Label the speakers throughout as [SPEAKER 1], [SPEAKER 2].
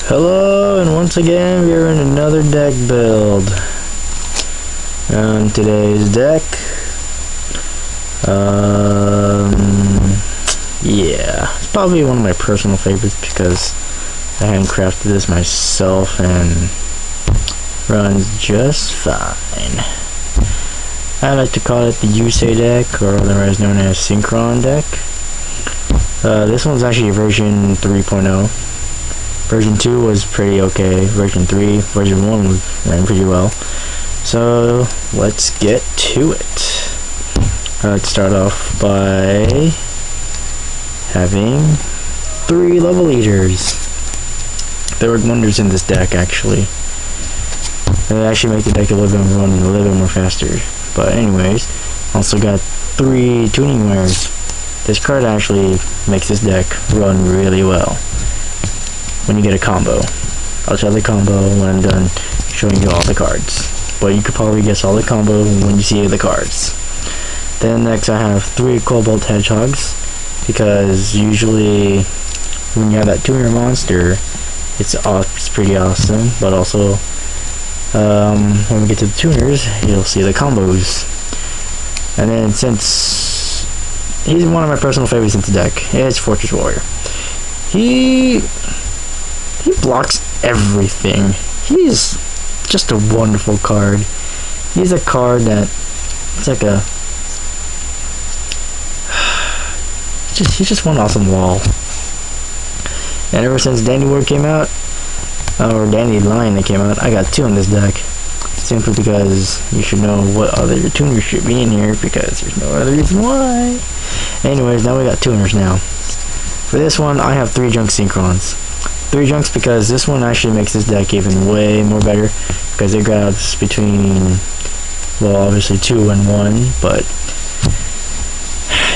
[SPEAKER 1] Hello, and once again we're in another deck build. On today's deck, yeah, it's probably one of my personal favorites because I handcrafted this myself and runs just fine. I like to call it the Yusei deck, or otherwise known as Synchron deck. This one's actually version 3.0. Version 2 was pretty okay. Version 3, version 1 ran pretty well. So let's get to it. Let's start off by having 3 level leaders. They work wonders in this deck, actually. They actually make the deck a little bit run a little bit more faster. But anyways, also got 3 tuning wares. This card actually makes this deck run really well when you get a combo. I'll show the combo when I'm done showing you all the cards, but you could probably guess all the combo when you see the cards. Then next I have 3 Cobalt Hedgehogs, because usually when you have that tuner monster, it's pretty awesome, but also when we get to the tuners, you'll see the combos. And then since he's one of my personal favorites in the deck, it's Fortress Warrior. He blocks everything. He's just a wonderful card. He's a card that it's like a he's just one awesome wall. And ever since Dandelion came out, or Dandelion that came out, I got 2 in this deck. Simply because you should know what other tuners should be in here, because there's no other reason why. Anyways, now we got tuners now. For this one, I have 3 junk synchrons. 3 junks because this one actually makes this deck even way more better, because it grabs between, well, obviously 2 and 1, but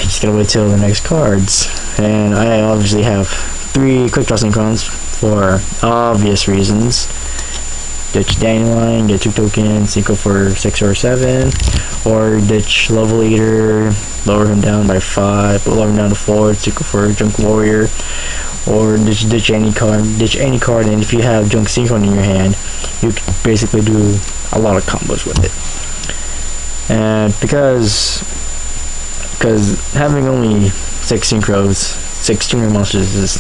[SPEAKER 1] you just gotta wait till the next cards. And I obviously have 3 quick draw synchrons for obvious reasons. Ditch Dandelion, get 2 tokens, synchro for 6 or 7, or ditch Level Leader, lower him down by 5, lower him down to 4, synchro for Junk Warrior, or ditch any card, and if you have Junk Synchron in your hand, you can basically do a lot of combos with it. And because having only 6 synchros, 6 tuner monsters is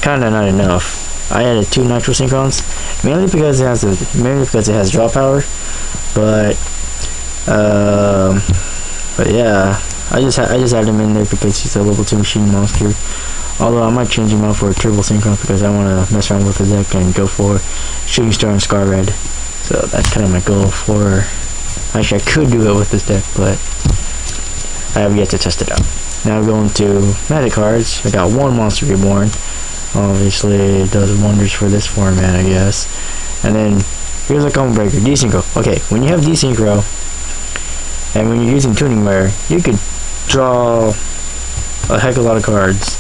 [SPEAKER 1] kinda not enough. I added 2 nitro synchrons, mainly because it has draw power, but yeah, I just had him in there because he's a level 2 machine monster. Although I might change him out for a triple synchron because I want to mess around with the deck and go for Shooting Star and Scar Red. So that's kind of my goal for. Actually, I could do it with this deck, but I have yet to test it out. Now going to Magic cards. I got 1 Monster Reborn. Obviously, it does wonders for this format, I guess. And then here's a combo breaker, Desynchro. Okay, when you have Desynchro, and when you're using Tuning Wear, you could draw a heck of a lot of cards.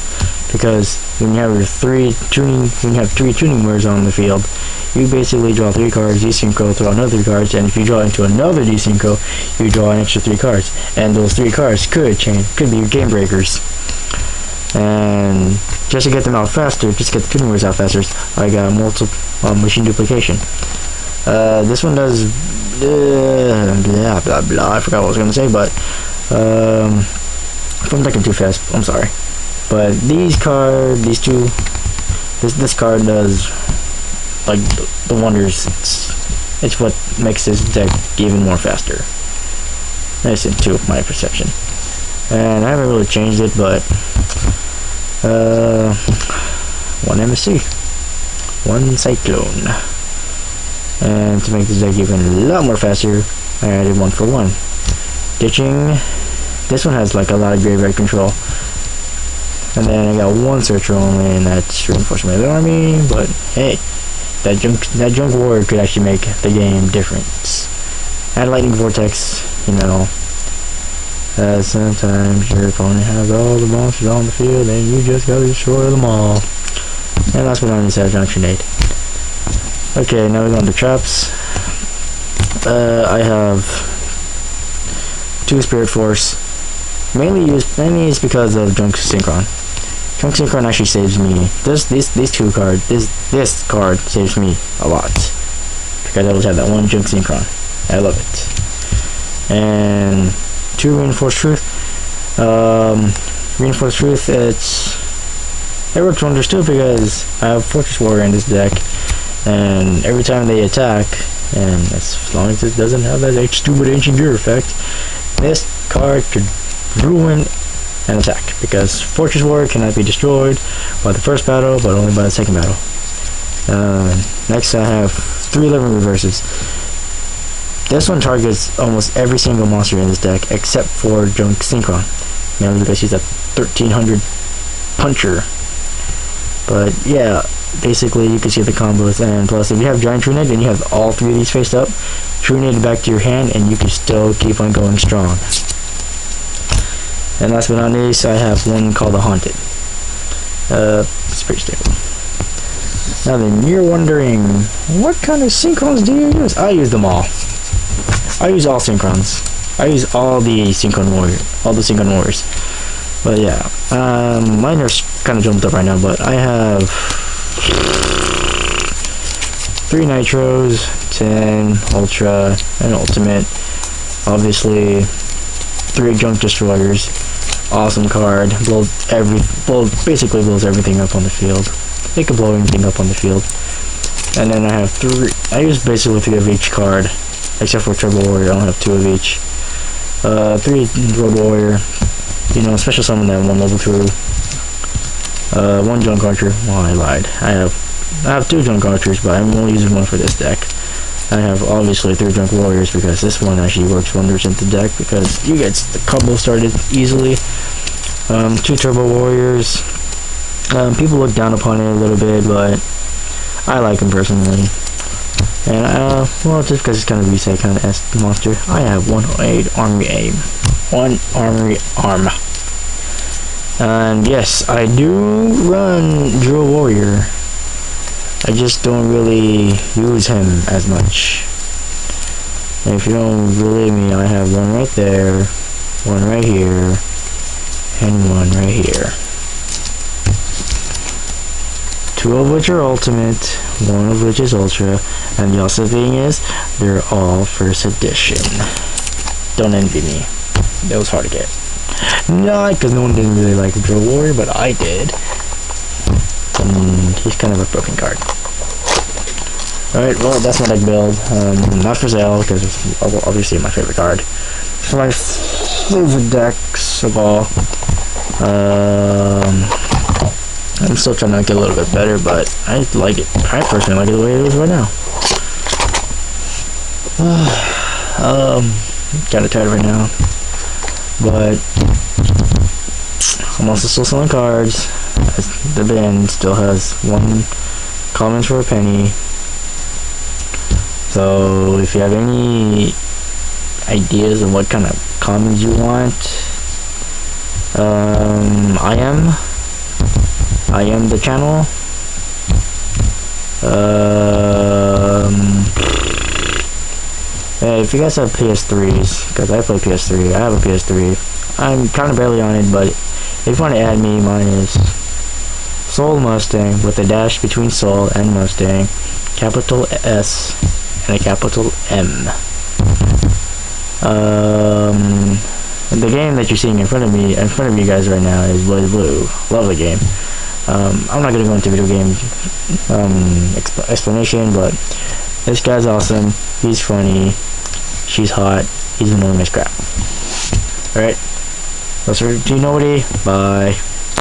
[SPEAKER 1] Because when you have 3 tuning wares on the field, you basically draw 3 cards, desynchro, throw another 3 cards, and if you draw into another desynchro, you draw an extra 3 cards. And those 3 cards could be your game breakers. And just to get them out faster, just to get the tuning wares out faster, I got multiple machine duplication. This one does blah blah blah. I forgot what I was gonna say, but if I'm thinking too fast, I'm sorry. But this card does like the wonders. It's what makes this deck even more faster. That's into my perception. And I haven't really changed it, but 1 MSC, 1 Cyclone. And to make this deck even a lot more faster, I added 1 for 1. Ditching. This one has like a lot of graveyard control. And then I got 1 Searcher only, and that's Reinforcement of the Army, but hey, that junk warrior could actually make the game different. Add Lightning Vortex, you know. Sometimes your opponent has all the monsters on the field, and you just gotta destroy them all. And last but not least, I have Giant Grenade. Okay, now we're going to traps. I have 2 Spirit Force. Mainly is because of Junk Synchron. Junk Synchron actually saves me. This card saves me a lot because I always have that one Junk Synchron. I love it. And 2 Reinforced Truth. Reinforced Truth. It works wonders too because I have Fortress Warrior in this deck, and every time they attack, and as long as it doesn't have that stupid Ancient Gear effect, this card could ruin an attack because Fortress Warrior cannot be destroyed by the first battle, but only by the second battle. Next, I have 3 Living Reverses. This one targets almost every single monster in this deck except for Junk Synchron, mainly because he's a 1300 puncher. But yeah, basically you can see the combos, and plus if you have Giant Trunade and you have all 3 of these faced up, Trunade back to your hand and you can still keep on going strong. And last but not least, I have one called the Haunted. It's pretty stable. Now then, you're wondering, what kind of Synchrons do you use? I use them all. I use all Synchrons. I use all the Synchron Warriors. But yeah, mine are kind of jumped up right now, but I have 3 Nitros, 10 Ultra, and Ultimate. Obviously, 3 Junk Destroyers. Awesome card. Basically blows everything up on the field. It can blow anything up on the field. And then I have 3. I use basically 3 of each card, except for Turbo Warrior. I only have 2 of each. 3 Road Warrior. You know, special summon that 1 level through. 1 Junk Archer. Well, I lied. I have 2 Junk Archers, but I'm only using 1 for this deck. I have obviously 3 Junk Warriors because this one actually works wonders in the deck because you get the combo started easily. 2 Turbo Warriors. People look down upon it a little bit, but I like them personally. And well, just because it's kind of Yusei kind of S monster, I have 1 Armory Aim. 1 Armory Arm. And yes, I do run Drill Warrior. I just don't really use him as much. And if you don't believe me, I have 1 right there, 1 right here, and 1 right here. 2 of which are Ultimate, 1 of which is Ultra, and the awesome thing is, they're all first edition. Don't envy me. That was hard to get. Not because no one didn't really like Drill Warrior, but I did. And he's kind of a broken card. Alright, well, that's my deck build. Not for sale, because it's obviously my favorite card. It's my favorite decks of all. I'm still trying to make it a little bit better, but I like it. I personally like it the way it is right now. Kinda tired right now. But I'm also still selling cards. The bin still has 1 commons for a penny. So if you have any ideas of what kind of commons you want, I am the channel. Hey, if you guys have PS3s, because I play PS3, I have a PS3. I'm kind of barely on it, but if you want to add me, mine is Soul Mustang with a dash between Soul and Mustang, capital S and a capital M. The game that you're seeing in front of you guys right now is Blaze Blue. Love the game. I'm not gonna go into video game explanation, but this guy's awesome. He's funny. She's hot. He's annoying as crap. Alright. That's for Nobody. Bye.